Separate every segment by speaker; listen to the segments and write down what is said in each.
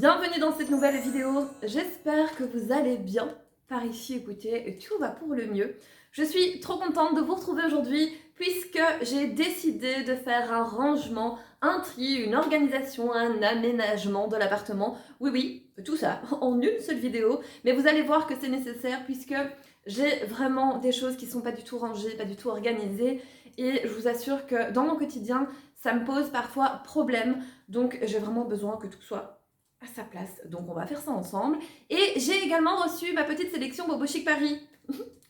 Speaker 1: Bienvenue dans cette nouvelle vidéo, j'espère que vous allez bien. Par ici, écoutez, tout va pour le mieux. Je suis trop contente de vous retrouver aujourd'hui puisque j'ai décidé de faire un rangement, un tri, une organisation, un aménagement de l'appartement. Oui, tout ça en une seule vidéo, mais vous allez voir que c'est nécessaire puisque j'ai vraiment des choses qui sont pas du tout rangées, pas du tout organisées et je vous assure que dans mon quotidien, ça me pose parfois problème. Donc j'ai vraiment besoin que tout soit à sa place. Donc on va faire ça ensemble. Et j'ai également reçu ma petite sélection Bobo Chic Paris.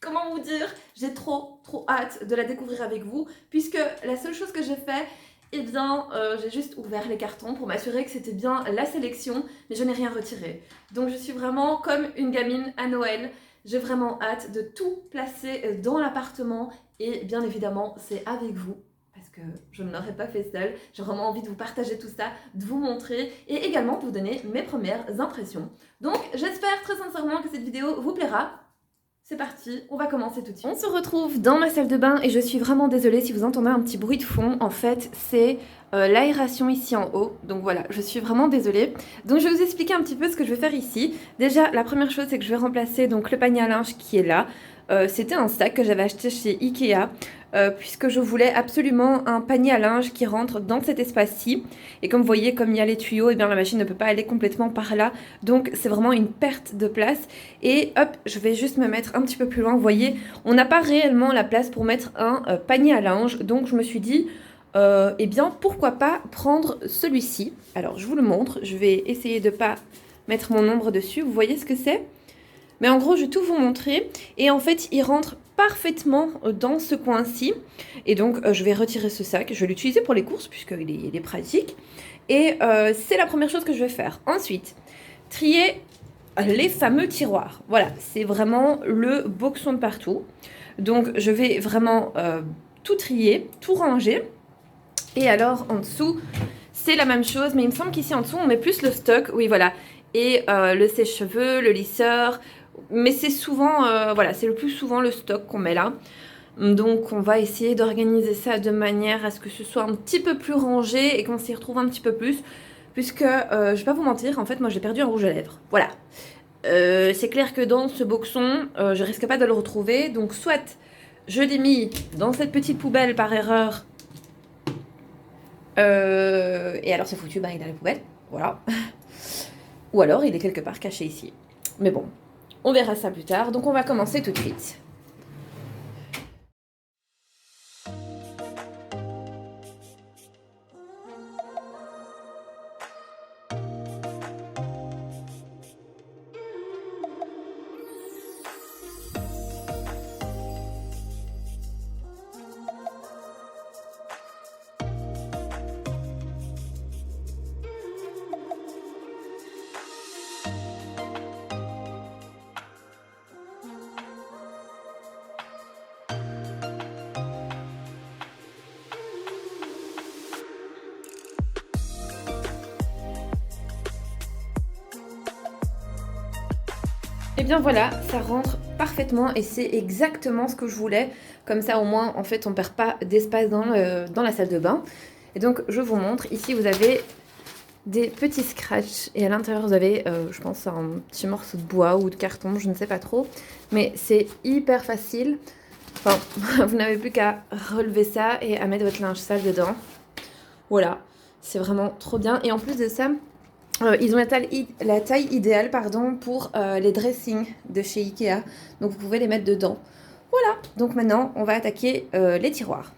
Speaker 1: Comment vous dire? J'ai trop hâte de la découvrir avec vous, puisque la seule chose que j'ai fait, eh bien, j'ai juste ouvert les cartons pour m'assurer que c'était bien la sélection, mais je n'ai rien retiré. Donc je suis vraiment comme une gamine à Noël. J'ai vraiment hâte de tout placer dans l'appartement et bien évidemment, c'est avec vous. Parce que je ne l'aurais pas fait seule. J'ai vraiment envie de vous partager tout ça, de vous montrer et également de vous donner mes premières impressions. Donc j'espère très sincèrement que cette vidéo vous plaira. C'est parti, on va commencer tout de suite. On se retrouve dans ma salle de bain et je suis vraiment désolée si vous entendez un petit bruit de fond. En fait, c'est l'aération ici en haut. Donc voilà, je suis vraiment désolée. Donc je vais vous expliquer un petit peu ce que je vais faire ici. Déjà, la première chose, c'est que je vais remplacer donc le panier à linge qui est là. C'était un sac que j'avais acheté chez Ikea. Puisque je voulais absolument un panier à linge qui rentre dans cet espace-ci. Et comme vous voyez, comme il y a les tuyaux, et bien la machine ne peut pas aller complètement par là. Donc c'est vraiment une perte de place. Et hop, je vais juste me mettre un petit peu plus loin. Vous voyez, on n'a pas réellement la place pour mettre un panier à linge. Donc je me suis dit, eh bien pourquoi pas prendre celui-ci. Alors je vous le montre. Je vais essayer de ne pas mettre mon ombre dessus. Vous voyez ce que c'est ? Mais en gros, je vais tout vous montrer. Et en fait, il rentre parfaitement dans ce coin-ci. Et donc, je vais retirer ce sac. Je vais l'utiliser pour les courses, puisqu'il est pratique. Et c'est la première chose que je vais faire. Ensuite, trier les fameux tiroirs. Voilà, c'est vraiment le boxon de partout. Donc, je vais vraiment tout trier, tout ranger. Et alors, en dessous, c'est la même chose. Mais il me semble qu'ici, en dessous, on met plus le stock. Oui, voilà. Et le sèche-cheveux, le lisseur. Mais c'est souvent, voilà, c'est le plus souvent le stock qu'on met là. Donc on va essayer d'organiser ça de manière à ce que ce soit un petit peu plus rangé et qu'on s'y retrouve un petit peu plus. Puisque, je vais pas vous mentir, en fait moi j'ai perdu un rouge à lèvres. Voilà. C'est clair que dans ce boxon, je risque pas de le retrouver. Donc soit je l'ai mis dans cette petite poubelle par erreur. Et alors c'est foutu, bah il est à la poubelle. Voilà. Ou alors il est quelque part caché ici. Mais bon. On verra ça plus tard, donc on va commencer tout de suite. Et bien voilà, ça rentre parfaitement et c'est exactement ce que je voulais. Comme ça au moins, en fait, on perd pas d'espace dans la salle de bain. Et donc, je vous montre. Ici, vous avez des petits scratchs et à l'intérieur, vous avez, je pense, un petit morceau de bois ou de carton, je ne sais pas trop. Mais c'est hyper facile. Enfin, vous n'avez plus qu'à relever ça et à mettre votre linge sale dedans. Voilà, c'est vraiment trop bien. Et en plus de ça, ils ont la taille idéale pour les dressings de chez Ikea. Donc vous pouvez les mettre dedans. Voilà, donc maintenant on va attaquer les tiroirs.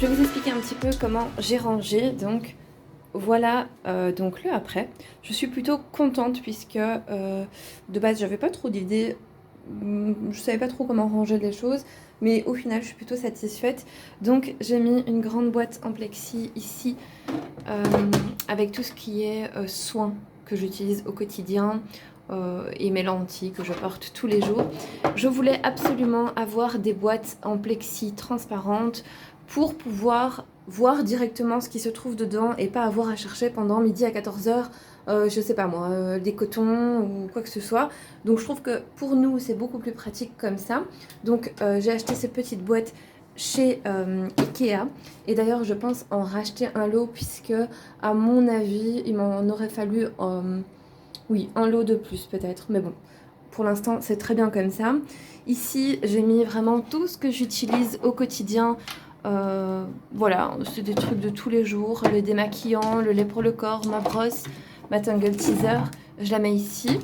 Speaker 1: je vais vous expliquer un petit peu comment j'ai rangé. Donc voilà donc le après. Je suis plutôt contente puisque de base j'avais pas trop d'idées. Je savais pas trop comment ranger les choses, mais au final je suis plutôt satisfaite. Donc j'ai mis une grande boîte en plexi ici avec tout ce qui est soins que j'utilise au quotidien et mes lentilles que je porte tous les jours. Je voulais absolument avoir des boîtes en plexi transparentes pour pouvoir voir directement ce qui se trouve dedans et pas avoir à chercher pendant midi à 14h je sais pas moi, des cotons ou quoi que ce soit. Donc je trouve que pour nous c'est beaucoup plus pratique comme ça. Donc j'ai acheté cette petite boîte chez Ikea et d'ailleurs je pense en racheter un lot puisque à mon avis il m'en aurait fallu oui, un lot de plus peut-être, mais bon pour l'instant c'est très bien comme ça. Ici j'ai mis vraiment tout ce que j'utilise au quotidien. Voilà, c'est des trucs de tous les jours, le démaquillant, le lait pour le corps, ma brosse, ma Tangle Teaser, je la mets ici.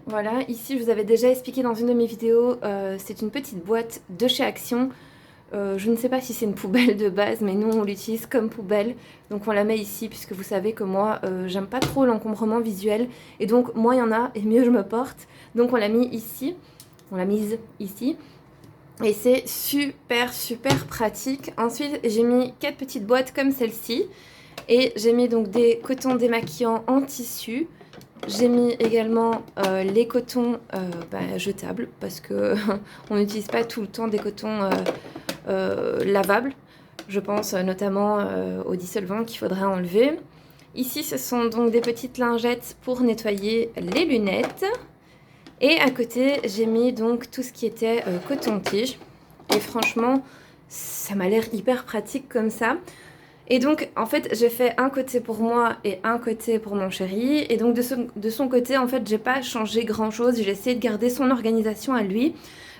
Speaker 1: Voilà, ici je vous avais déjà expliqué dans une de mes vidéos, c'est une petite boîte de chez Action. Je ne sais pas si c'est une poubelle de base, mais nous on l'utilise comme poubelle. Donc on la met ici, puisque vous savez que moi, j'aime pas trop l'encombrement visuel. Et donc moins il y en a, et mieux je me porte. Donc on l'a mis ici, on l'a mise ici. Et c'est super super pratique. Ensuite j'ai mis 4 petites boîtes comme celle-ci. Et j'ai mis donc des cotons démaquillants en tissu. J'ai mis également les cotons jetables parce que on n'utilise pas tout le temps des cotons lavables. Je pense notamment au dissolvant qu'il faudrait enlever. Ici, ce sont donc des petites lingettes pour nettoyer les lunettes. Et à côté, j'ai mis donc tout ce qui était coton-tige. Et franchement, ça m'a l'air hyper pratique comme ça. Et donc, en fait, j'ai fait un côté pour moi et un côté pour mon chéri. Et donc, de son côté, en fait, j'ai pas changé grand-chose. J'ai essayé de garder son organisation à lui.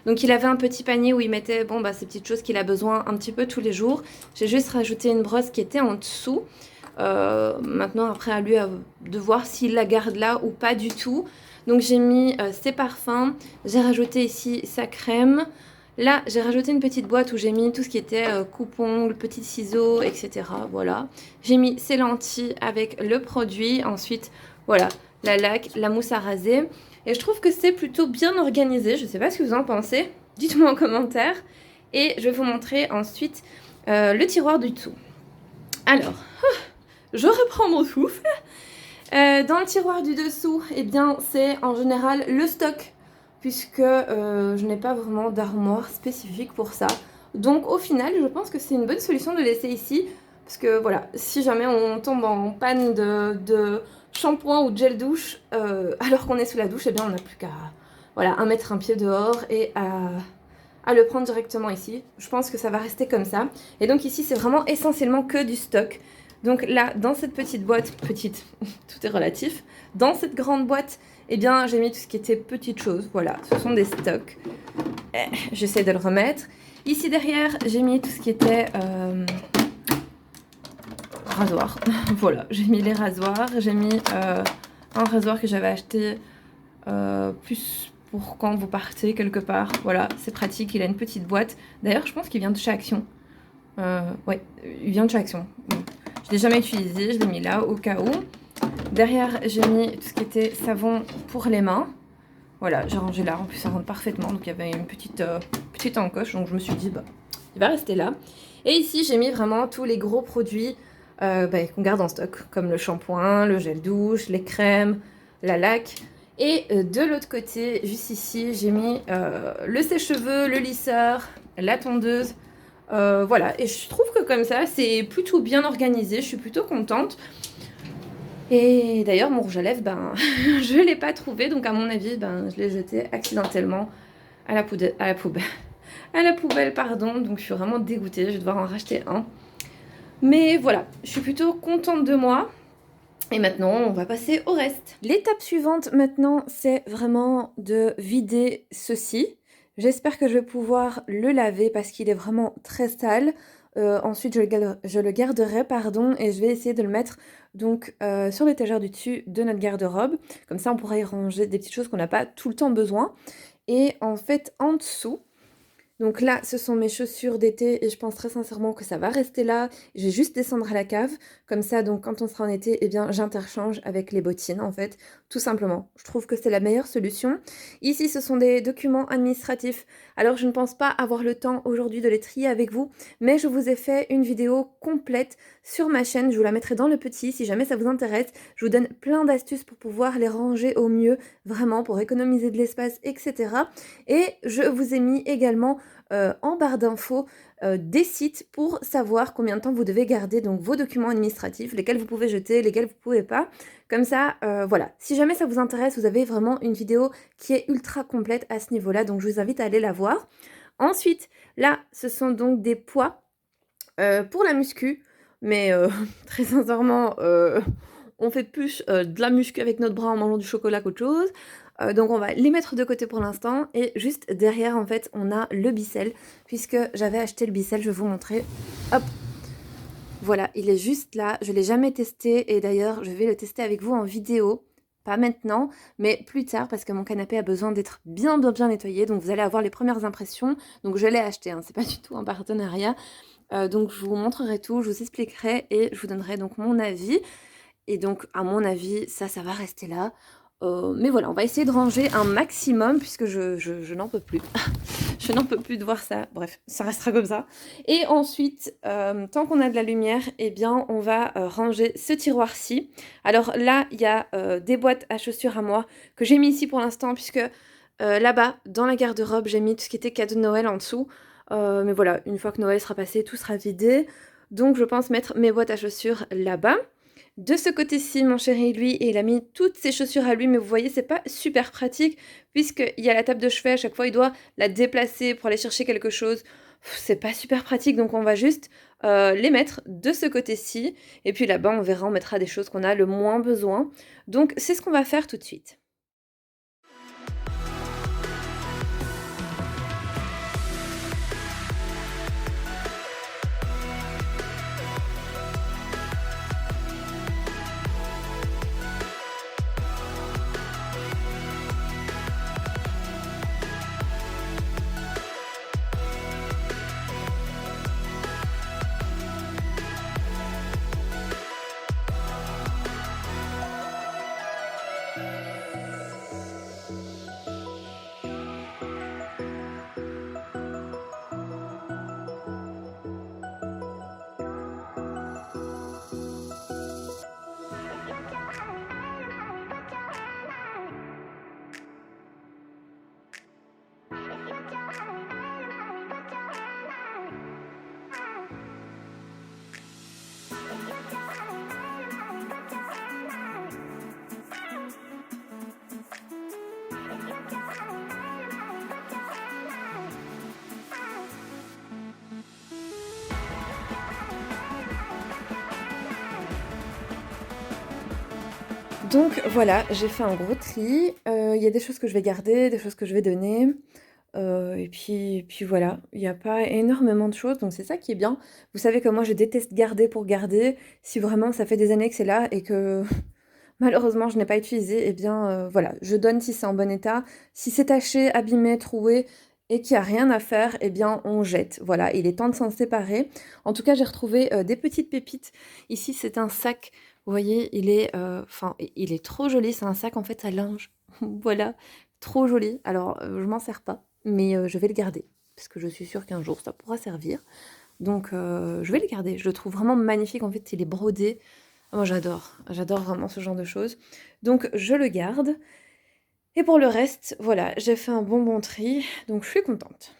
Speaker 1: Donc, il avait un petit panier où il mettait ces petites choses qu'il a besoin un petit peu tous les jours. J'ai juste rajouté une brosse qui était en dessous. Maintenant, après, à lui de voir s'il la garde là ou pas du tout. Donc, j'ai mis ses parfums. J'ai rajouté ici sa crème. Là, j'ai rajouté une petite boîte où j'ai mis tout ce qui était coupe-ongles, petits ciseaux, etc. Voilà. J'ai mis ces lentilles avec le produit. Ensuite, voilà, la laque, la mousse à raser. Et je trouve que c'est plutôt bien organisé. Je ne sais pas ce que vous en pensez. Dites-moi en commentaire. Et je vais vous montrer ensuite le tiroir du dessous. Alors, je reprends mon souffle. Dans le tiroir du dessous, eh bien, c'est en général le stock, puisque je n'ai pas vraiment d'armoire spécifique pour ça. Donc au final, je pense que c'est une bonne solution de laisser ici, parce que voilà, si jamais on tombe en panne de shampoing ou de gel douche, alors qu'on est sous la douche, eh bien on n'a plus qu'à voilà, mettre un pied dehors et à le prendre directement ici. Je pense que ça va rester comme ça. Et donc ici, c'est vraiment essentiellement que du stock. Donc là, dans cette petite boîte, petite, tout est relatif, dans cette grande boîte, eh bien, j'ai mis tout ce qui était petites choses. Voilà, ce sont des stocks. J'essaie de le remettre. Ici derrière, j'ai mis tout ce qui était rasoir. Voilà, j'ai mis les rasoirs. J'ai mis un rasoir que j'avais acheté plus pour quand vous partez quelque part. Voilà, c'est pratique, il a une petite boîte. D'ailleurs, je pense qu'il vient de chez Action. Ouais, il vient de chez Action. Bon. Je ne l'ai jamais utilisé, je l'ai mis là au cas où. Derrière, j'ai mis tout ce qui était savon pour les mains. Voilà, j'ai rangé là, en plus ça rentre parfaitement. Donc il y avait une petite encoche, donc je me suis dit, il va rester là. Et ici, j'ai mis vraiment tous les gros produits qu'on garde en stock, comme le shampoing, le gel douche, les crèmes, la laque. Et de l'autre côté, juste ici, j'ai mis le sèche-cheveux, le lisseur, la tondeuse. Voilà, et je trouve que comme ça, c'est plutôt bien organisé, je suis plutôt contente. Et d'ailleurs, mon rouge à lèvres, je ne l'ai pas trouvé, donc à mon avis, je l'ai jeté accidentellement à la poubelle. À la poubelle, pardon, donc je suis vraiment dégoûtée, je vais devoir en racheter un. Mais voilà, je suis plutôt contente de moi. Et maintenant, on va passer au reste. L'étape suivante maintenant, c'est vraiment de vider ceci. J'espère que je vais pouvoir le laver parce qu'il est vraiment très sale. Ensuite, je le garderai, pardon, et je vais essayer de le mettre donc sur l'étagère du dessus de notre garde-robe. Comme ça, on pourra y ranger des petites choses qu'on n'a pas tout le temps besoin. Et en fait, en dessous, Donc là, ce sont mes chaussures d'été et je pense très sincèrement que ça va rester là. Je vais juste descendre à la cave. Comme ça, donc quand on sera en été, eh bien j'interchange avec les bottines en fait, tout simplement. Je trouve que c'est la meilleure solution. Ici, ce sont des documents administratifs. Alors je ne pense pas avoir le temps aujourd'hui de les trier avec vous, mais je vous ai fait une vidéo complète sur ma chaîne. Je vous la mettrai dans le petit si jamais ça vous intéresse. Je vous donne plein d'astuces pour pouvoir les ranger au mieux, vraiment pour économiser de l'espace, etc. Et je vous ai mis également en barre d'infos des sites pour savoir combien de temps vous devez garder donc vos documents administratifs, lesquels vous pouvez jeter, lesquels vous pouvez pas. Comme ça, voilà. Si jamais ça vous intéresse, vous avez vraiment une vidéo qui est ultra complète à ce niveau-là, donc je vous invite à aller la voir. Ensuite, là, ce sont donc des poids pour la muscu, mais très sincèrement, on fait plus de la muscu avec notre bras en mangeant du chocolat qu'autre chose. Donc on va les mettre de côté pour l'instant et juste derrière en fait on a le Bicel puisque j'avais acheté le Bicel, je vais vous montrer. Hop, voilà, il est juste là, je ne l'ai jamais testé et d'ailleurs je vais le tester avec vous en vidéo. Pas maintenant, mais plus tard parce que mon canapé a besoin d'être bien nettoyé. Donc vous allez avoir les premières impressions. Donc je l'ai acheté, hein, c'est pas du tout un partenariat. Donc je vous montrerai tout, je vous expliquerai et je vous donnerai donc mon avis. Et donc à mon avis, ça va rester là. Mais voilà, on va essayer de ranger un maximum puisque je n'en peux plus. Je n'en peux plus de voir ça. Bref, ça restera comme ça. Et ensuite, tant qu'on a de la lumière, eh bien, on va ranger ce tiroir-ci. Alors là, il y a des boîtes à chaussures à moi que j'ai mis ici pour l'instant puisque là-bas, dans la garde-robe, j'ai mis tout ce qui était cadeau de Noël en dessous. Mais voilà, une fois que Noël sera passé, tout sera vidé. Donc je pense mettre mes boîtes à chaussures là-bas. De ce côté-ci, mon chéri, lui, il a mis toutes ses chaussures à lui, mais vous voyez, c'est pas super pratique, puisqu'il y a la table de chevet, à chaque fois, il doit la déplacer pour aller chercher quelque chose. C'est pas super pratique, donc on va juste les mettre de ce côté-ci, et puis là-bas, on verra, on mettra des choses qu'on a le moins besoin. Donc c'est ce qu'on va faire tout de suite. Donc voilà, j'ai fait un gros tri. Il y a des choses que je vais garder, des choses que je vais donner. Et puis voilà, il n'y a pas énormément de choses, donc c'est ça qui est bien. Vous savez que moi je déteste garder pour garder. Si vraiment ça fait des années que c'est là et que malheureusement je n'ai pas utilisé, eh bien voilà, je donne si c'est en bon état. Si c'est taché, abîmé, troué et qu'il n'y a rien à faire, eh bien on jette. Voilà, il est temps de s'en séparer. En tout cas, j'ai retrouvé des petites pépites. Ici, c'est un sac, vous voyez, il est trop joli. C'est un sac en fait à linge. Voilà, trop joli. Alors, je m'en sers pas, mais je vais le garder parce que je suis sûre qu'un jour ça pourra servir. Donc, je vais le garder. Je le trouve vraiment magnifique. En fait, il est brodé. Moi, j'adore vraiment ce genre de choses. Donc, je le garde. Et pour le reste, voilà, j'ai fait un bon tri, donc je suis contente.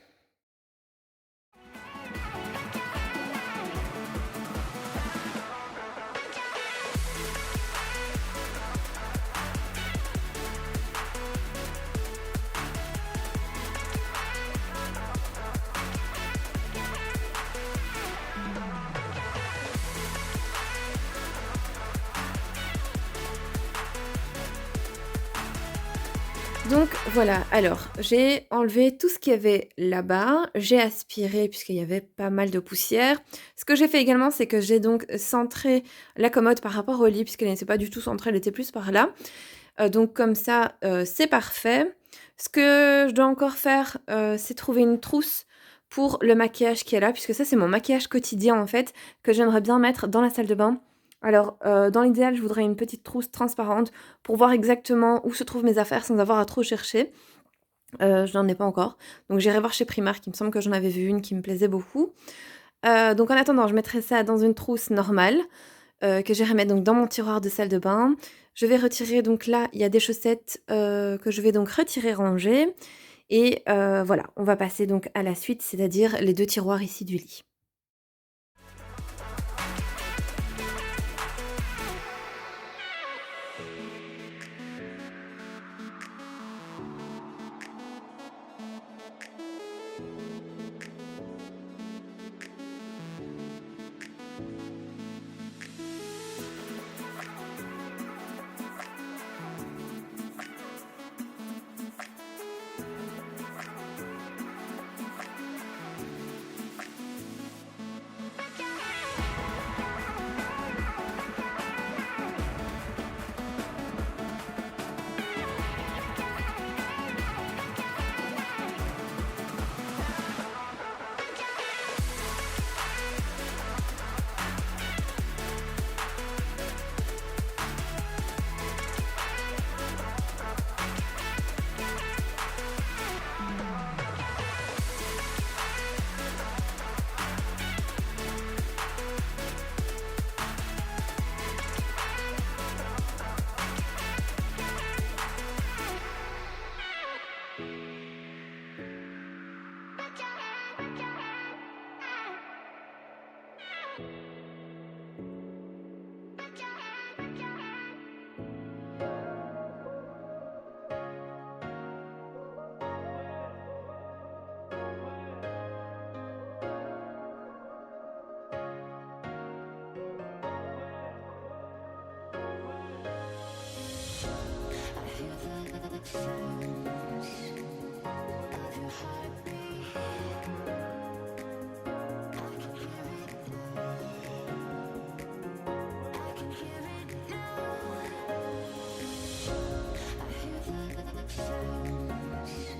Speaker 1: Donc voilà, alors j'ai enlevé tout ce qu'il y avait là-bas, j'ai aspiré puisqu'il y avait pas mal de poussière. Ce que j'ai fait également, c'est que j'ai donc centré la commode par rapport au lit puisqu'elle n'était pas du tout centrée, elle était plus par là. Donc comme ça, c'est parfait. Ce que je dois encore faire, c'est trouver une trousse pour le maquillage qui est là, puisque ça c'est mon maquillage quotidien en fait, que j'aimerais bien mettre dans la salle de bain. Alors dans l'idéal je voudrais une petite trousse transparente pour voir exactement où se trouvent mes affaires sans avoir à trop chercher. Je n'en ai pas encore, donc j'irai voir chez Primark, il me semble que j'en avais vu une qui me plaisait beaucoup. Donc en attendant, je mettrai ça dans une trousse normale, que j'irai mettre donc dans mon tiroir de salle de bain. Je vais retirer, donc là, il y a des chaussettes que je vais donc retirer, ranger. Et voilà, on va passer donc à la suite, c'est-à-dire les 2 tiroirs ici du lit.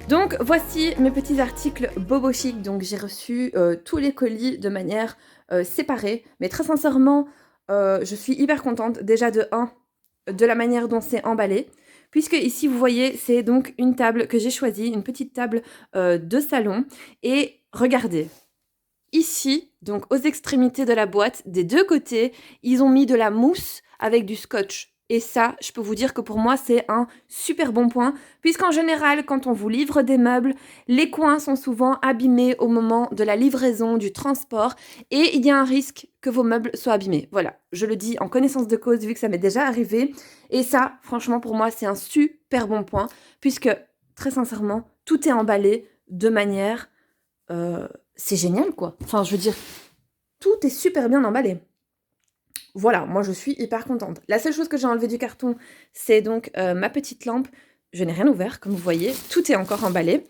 Speaker 1: Donc voici mes petits articles Bobo Chic. Donc j'ai reçu tous les colis de manière séparée. Mais très sincèrement, je suis hyper contente déjà de de la manière dont c'est emballé. Puisque ici vous voyez, c'est donc une table que j'ai choisie, une petite table de salon. Et regardez, ici, donc aux extrémités de la boîte, des 2 côtés, ils ont mis de la mousse avec du scotch. Et ça, je peux vous dire que pour moi, c'est un super bon point, puisqu'en général, quand on vous livre des meubles, les coins sont souvent abîmés au moment de la livraison, du transport, et il y a un risque que vos meubles soient abîmés. Voilà, je le dis en connaissance de cause, vu que ça m'est déjà arrivé. Et ça, franchement, pour moi, c'est un super bon point, puisque, très sincèrement, tout est emballé de manière... c'est génial, quoi. Enfin, je veux dire, tout est super bien emballé. Voilà, moi je suis hyper contente. La seule chose que j'ai enlevé du carton, c'est donc ma petite lampe. Je n'ai rien ouvert, comme vous voyez. Tout est encore emballé,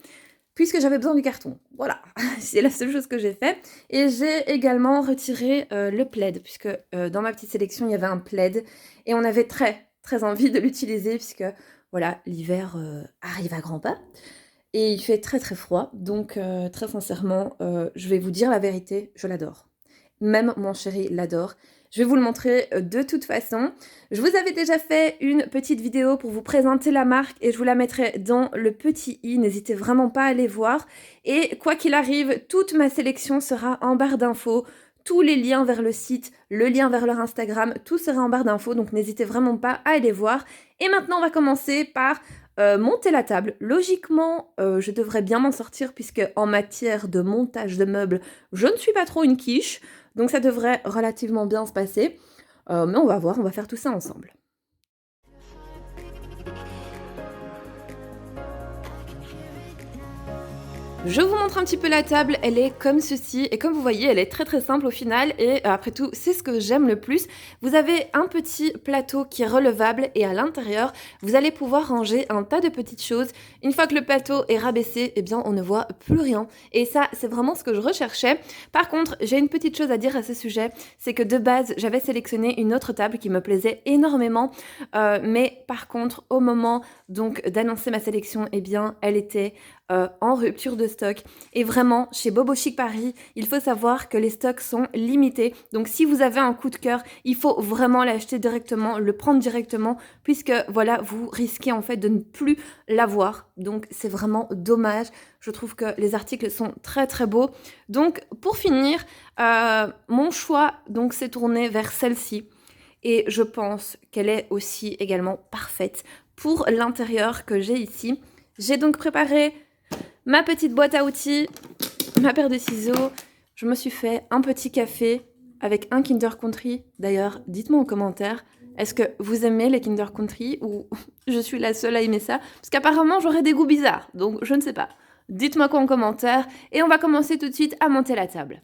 Speaker 1: puisque j'avais besoin du carton. Voilà, c'est la seule chose que j'ai fait. Et j'ai également retiré le plaid, puisque dans ma petite sélection, il y avait un plaid. Et on avait très, très envie de l'utiliser, puisque, voilà, l'hiver arrive à grands pas. Et il fait très, très froid. Donc, très sincèrement, je vais vous dire la vérité, je l'adore. Même mon chéri l'adore. Je vais vous le montrer de toute façon. Je vous avais déjà fait une petite vidéo pour vous présenter la marque et je vous la mettrai dans le petit i. N'hésitez vraiment pas à aller voir. Et quoi qu'il arrive, toute ma sélection sera en barre d'infos. Tous les liens vers le site, le lien vers leur Instagram, tout sera en barre d'infos. Donc n'hésitez vraiment pas à aller voir. Et maintenant, on va commencer par monter la table. Logiquement, je devrais bien m'en sortir puisque en matière de montage de meubles, je ne suis pas trop une quiche. Donc ça devrait relativement bien se passer. Mais on va voir, on va faire tout ça ensemble. Je vous montre un petit peu la table, elle est comme ceci et comme vous voyez elle est très très simple au final et après tout c'est ce que j'aime le plus. Vous avez un petit plateau qui est relevable et à l'intérieur vous allez pouvoir ranger un tas de petites choses. Une fois que le plateau est rabaissé, eh bien on ne voit plus rien et ça c'est vraiment ce que je recherchais. Par contre j'ai une petite chose à dire à ce sujet, c'est que de base j'avais sélectionné une autre table qui me plaisait énormément mais par contre au moment donc d'annoncer ma sélection, eh bien elle était en rupture de stock. Et vraiment, chez Bobo Chic Paris, il faut savoir que les stocks sont limités. Donc si vous avez un coup de cœur, il faut vraiment l'acheter directement, le prendre directement, puisque voilà, vous risquez en fait de ne plus l'avoir. Donc c'est vraiment dommage. Je trouve que les articles sont très très beaux. Donc pour finir, mon choix donc s'est tourné vers celle-ci. Et je pense qu'elle est aussi également parfaite pour l'intérieur que j'ai ici. J'ai donc préparé ma petite boîte à outils, ma paire de ciseaux. Je me suis fait un petit café avec un Kinder Country. D'ailleurs, dites-moi en commentaire, est-ce que vous aimez les Kinder Country ou je suis la seule à aimer ça? Parce qu'apparemment, j'aurais des goûts bizarres, donc je ne sais pas. Dites-moi quoi en commentaire et on va commencer tout de suite à monter la table.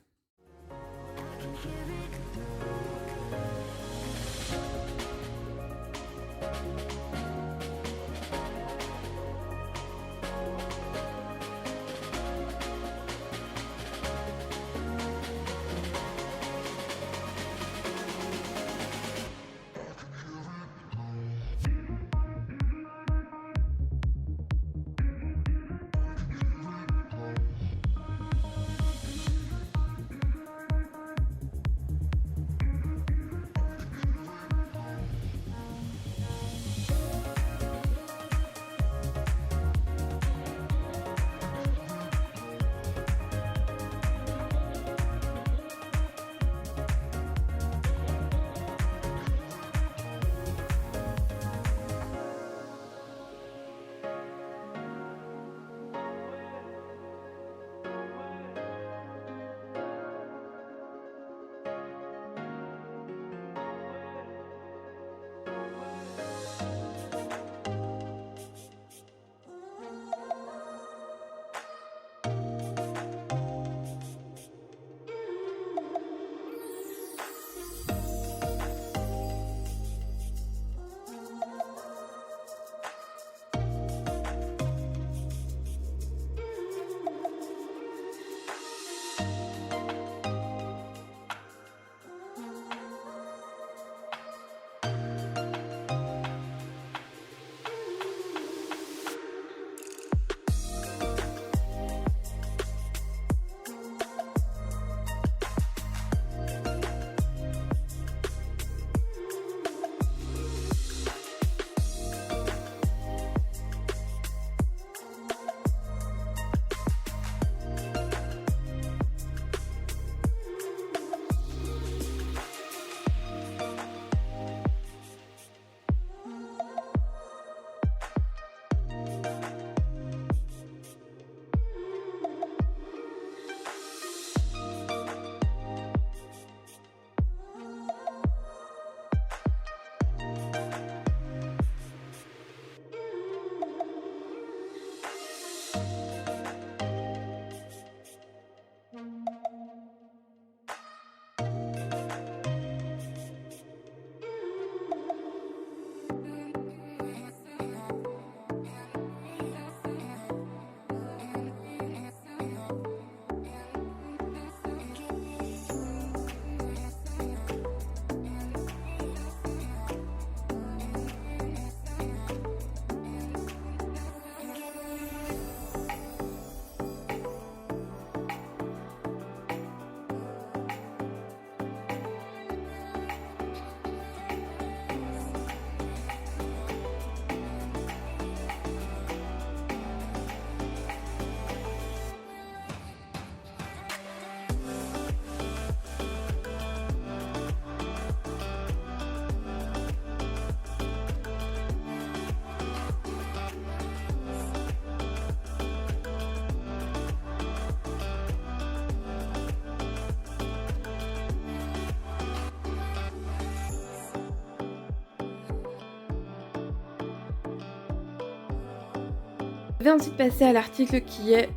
Speaker 1: Je vais ensuite passer à l'article qui est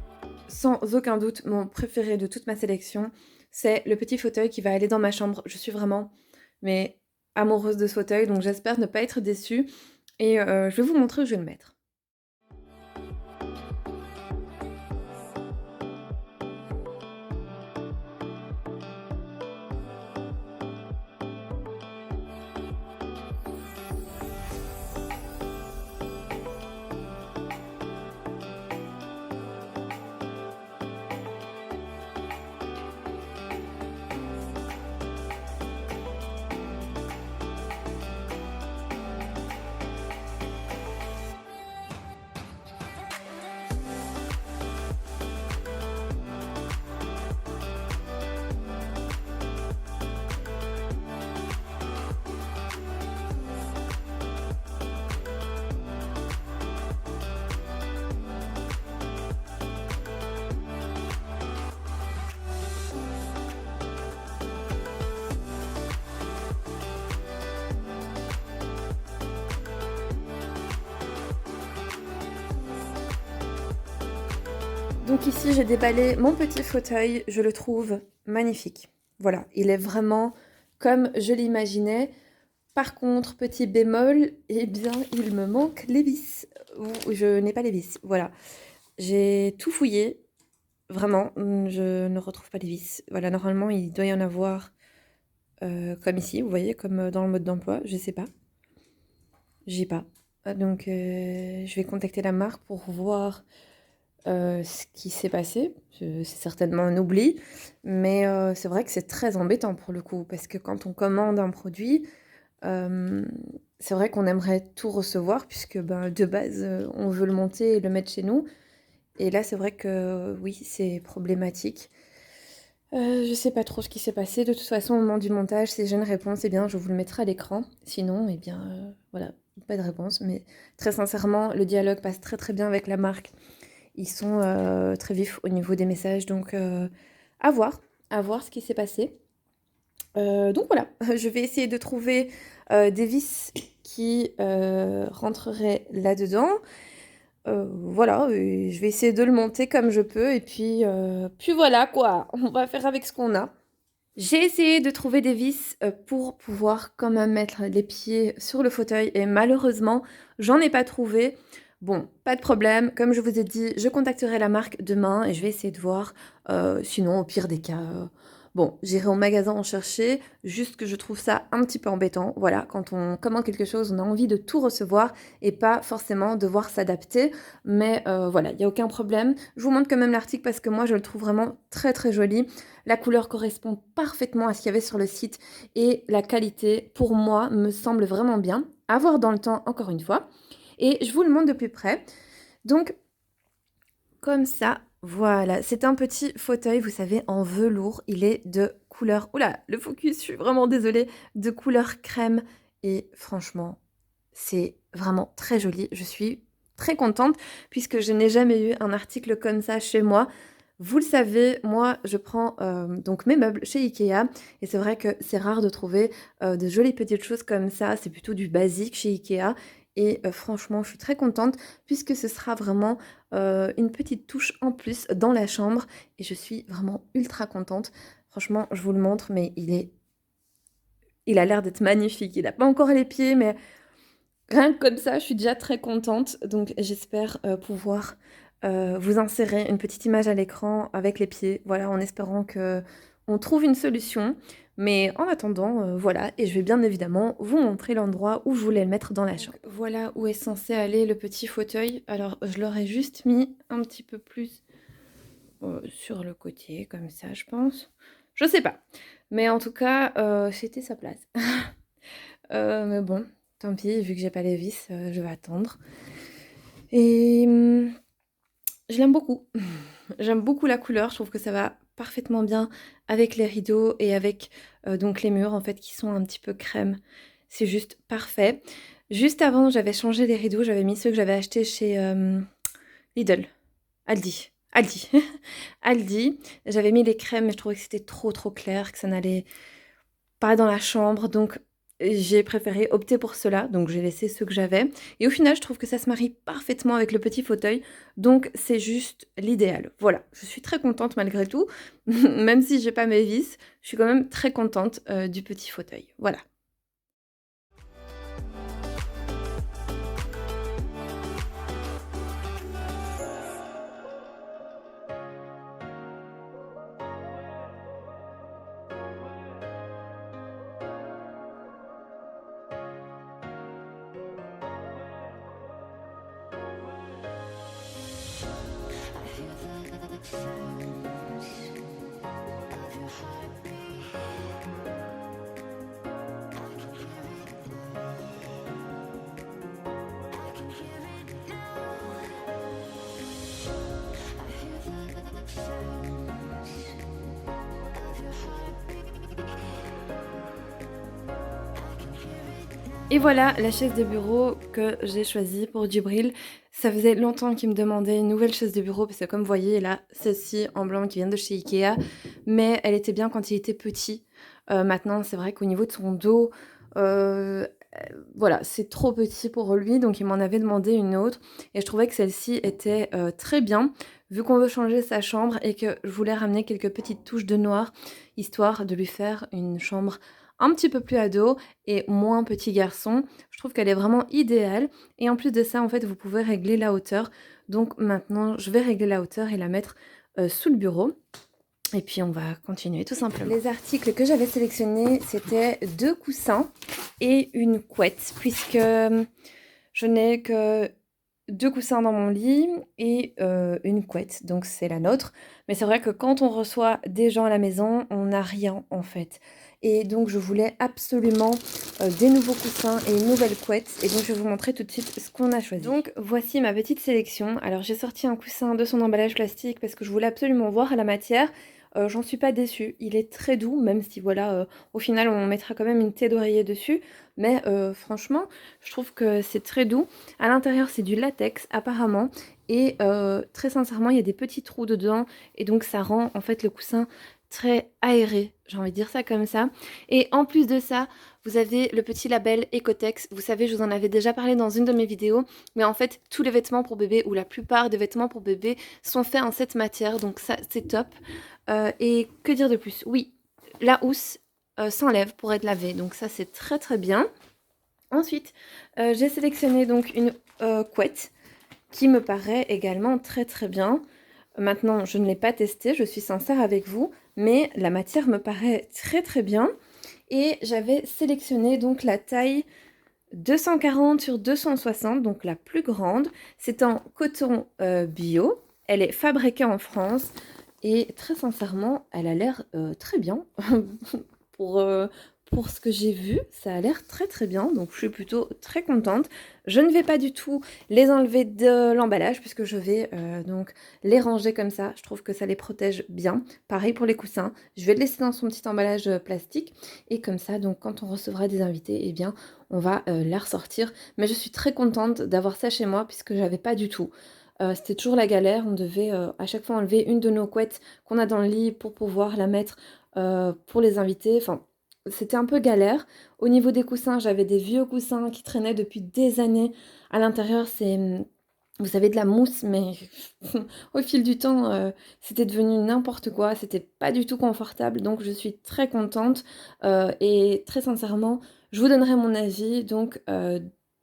Speaker 1: sans aucun doute mon préféré de toute ma sélection. C'est le petit fauteuil qui va aller dans ma chambre. Je suis vraiment amoureuse de ce fauteuil, donc j'espère ne pas être déçue. Et je vais vous montrer où je vais le mettre. Donc ici, j'ai déballé mon petit fauteuil, je le trouve magnifique. Voilà, il est vraiment comme je l'imaginais. Par contre, petit bémol, eh bien, il me manque les vis. Ou je n'ai pas les vis, voilà. J'ai tout fouillé, vraiment, je ne retrouve pas les vis. Voilà, normalement, il doit y en avoir comme ici, vous voyez, comme dans le mode d'emploi, je sais pas. J'ai pas. Donc, je vais contacter la marque pour voir ce qui s'est passé. C'est certainement un oubli, mais c'est vrai que c'est très embêtant pour le coup, parce que quand on commande un produit, c'est vrai qu'on aimerait tout recevoir puisque, ben, de base, on veut le monter et le mettre chez nous et là, c'est vrai que, oui, c'est problématique. Je sais pas trop ce qui s'est passé. De toute façon, au moment du montage, si j'ai une réponse, eh bien, je vous le mettrai à l'écran. Sinon, eh bien, voilà, pas de réponse. Mais très sincèrement, le dialogue passe très, très bien avec la marque. Ils sont, très vifs au niveau des messages donc à voir, à voir ce qui s'est passé. Donc voilà, je vais essayer de trouver, des vis qui, rentreraient là-dedans. Voilà et je vais essayer de le monter comme je peux et puis voilà quoi, on va faire avec ce qu'on a. J'ai essayé de trouver des vis, pour pouvoir quand même mettre les pieds sur le fauteuil et malheureusement, j'en ai pas trouvé. Bon, pas de problème, comme je vous ai dit, je contacterai la marque demain et je vais essayer de voir, sinon au pire des cas, bon, j'irai au magasin en chercher, juste que je trouve ça un petit peu embêtant. Voilà, quand on commande quelque chose, on a envie de tout recevoir et pas forcément devoir s'adapter. Mais voilà, il y a aucun problème. Je vous montre quand même l'article parce que moi, je le trouve vraiment très, très joli. La couleur correspond parfaitement à ce qu'il y avait sur le site et la qualité, pour moi, me semble vraiment bien. À voir dans le temps, encore une fois. Et je vous le montre de plus près. Donc, comme ça, voilà. C'est un petit fauteuil, vous savez, en velours. Il est de couleur... Oula, le focus, je suis vraiment désolée. De couleur crème. Et franchement, c'est vraiment très joli. Je suis très contente puisque je n'ai jamais eu un article comme ça chez moi. Vous le savez, moi, je prends donc mes meubles chez Ikea et c'est vrai que c'est rare de trouver de jolies petites choses comme ça. C'est plutôt du basique chez Ikea et franchement, je suis très contente puisque ce sera vraiment une petite touche en plus dans la chambre et je suis vraiment ultra contente. Franchement, je vous le montre, mais il a l'air d'être magnifique. Il n'a pas encore les pieds, mais rien que comme ça, je suis déjà très contente. Donc j'espère pouvoir vous insérer une petite image à l'écran avec les pieds. Voilà, en espérant que on trouve une solution. Mais en attendant, voilà, et je vais bien évidemment vous montrer l'endroit où je voulais le mettre dans la chambre. Donc, voilà où est censé aller le petit fauteuil. Alors je l'aurais juste mis un petit peu plus sur le côté, comme ça, je pense. Je sais pas. Mais en tout cas, c'était sa place. Mais bon, tant pis, vu que j'ai pas les vis, je vais attendre. Et je l'aime beaucoup. J'aime beaucoup la couleur, je trouve que ça va parfaitement bien avec les rideaux et avec donc les murs en fait qui sont un petit peu crème. C'est juste parfait. Juste avant, j'avais changé les rideaux, j'avais mis ceux que j'avais achetés chez Lidl, Aldi. Aldi. J'avais mis les crèmes, mais je trouvais que c'était trop trop clair, que ça n'allait pas dans la chambre, donc j'ai préféré opter pour cela, donc j'ai laissé ceux que j'avais. Et au final, je trouve que ça se marie parfaitement avec le petit fauteuil, donc c'est juste l'idéal. Voilà, je suis très contente malgré tout, même si j'ai pas mes vis, je suis quand même très contente du petit fauteuil. Voilà. Et voilà la chaise de bureau que j'ai choisie pour Djibril. Ça faisait longtemps qu'il me demandait une nouvelle chaise de bureau parce que comme vous voyez, il a celle-ci en blanc qui vient de chez Ikea, mais elle était bien quand il était petit. Maintenant, c'est vrai qu'au niveau de son dos, voilà, c'est trop petit pour lui, donc il m'en avait demandé une autre et je trouvais que celle-ci était très bien vu qu'on veut changer sa chambre et que je voulais ramener quelques petites touches de noir, histoire de lui faire une chambre un petit peu plus ado et moins petit garçon. Je trouve qu'elle est vraiment idéale. Et en plus de ça, en fait, vous pouvez régler la hauteur. Donc maintenant, je vais régler la hauteur et la mettre sous le bureau. Et puis on va continuer tout simplement. Les articles que j'avais sélectionnés, c'était 2 coussins et une couette, puisque je n'ai que 2 coussins dans mon lit et une couette, donc c'est la nôtre. Mais c'est vrai que quand on reçoit des gens à la maison, on n'a rien en fait. Et donc je voulais absolument des nouveaux coussins et une nouvelle couette. Et donc je vais vous montrer tout de suite ce qu'on a choisi. Donc voici ma petite sélection. Alors j'ai sorti un coussin de son emballage plastique parce que je voulais absolument voir la matière. J'en suis pas déçue, il est très doux, même si voilà, au final on mettra quand même une thé d'oreiller dessus, mais franchement, je trouve que c'est très doux. À l'intérieur c'est du latex apparemment, et très sincèrement il y a des petits trous dedans, et donc ça rend en fait le coussin très aéré, j'ai envie de dire ça comme ça. Et en plus de ça, vous avez le petit label Ecotex. Vous savez, je vous en avais déjà parlé dans une de mes vidéos, mais en fait tous les vêtements pour bébé, ou la plupart des vêtements pour bébé, sont faits en cette matière, donc ça c'est top. Et que dire de plus? Oui, la housse s'enlève pour être lavée, donc ça c'est très très bien. Ensuite, j'ai sélectionné donc une couette qui me paraît également très très bien. Maintenant, je ne l'ai pas testée, je suis sincère avec vous, mais la matière me paraît très très bien. Et j'avais sélectionné donc la taille 240 sur 260, donc la plus grande. C'est en coton bio. Elle est fabriquée en France. Et très sincèrement, elle a l'air très bien. Pour ce que j'ai vu, ça a l'air très très bien. Donc je suis plutôt très contente. Je ne vais pas du tout les enlever de l'emballage puisque je vais donc les ranger comme ça. Je trouve que ça les protège bien. Pareil pour les coussins. Je vais le laisser dans son petit emballage plastique. Et comme ça, donc quand on recevra des invités, eh bien, on va la ressortir. Mais je suis très contente d'avoir ça chez moi puisque j'avais pas du tout. C'était toujours la galère, on devait à chaque fois enlever une de nos couettes qu'on a dans le lit pour pouvoir la mettre pour les invités. Enfin, c'était un peu galère. Au niveau des coussins, j'avais des vieux coussins qui traînaient depuis des années. À l'intérieur, c'est, vous savez, de la mousse, mais au fil du temps, c'était devenu n'importe quoi. C'était pas du tout confortable, donc je suis très contente. Et très sincèrement, je vous donnerai mon avis. Donc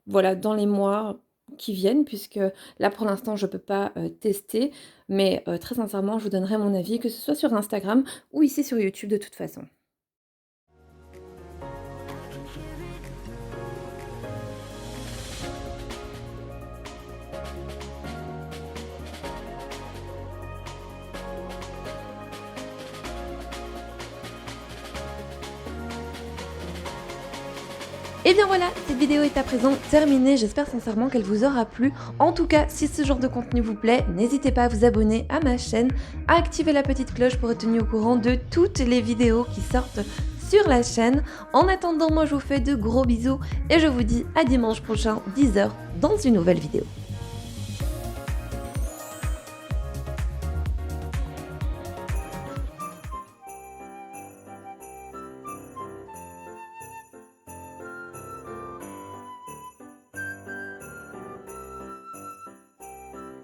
Speaker 1: voilà, dans les mois qui viennent, puisque là pour l'instant je peux pas tester, mais très sincèrement je vous donnerai mon avis, que ce soit sur Instagram ou ici sur YouTube de toute façon. Et bien voilà, cette vidéo est à présent terminée, j'espère sincèrement qu'elle vous aura plu. En tout cas, si ce genre de contenu vous plaît, n'hésitez pas à vous abonner à ma chaîne, à activer la petite cloche pour être tenu au courant de toutes les vidéos qui sortent sur la chaîne. En attendant, moi je vous fais de gros bisous et je vous dis à dimanche prochain, 10 h, dans une nouvelle vidéo.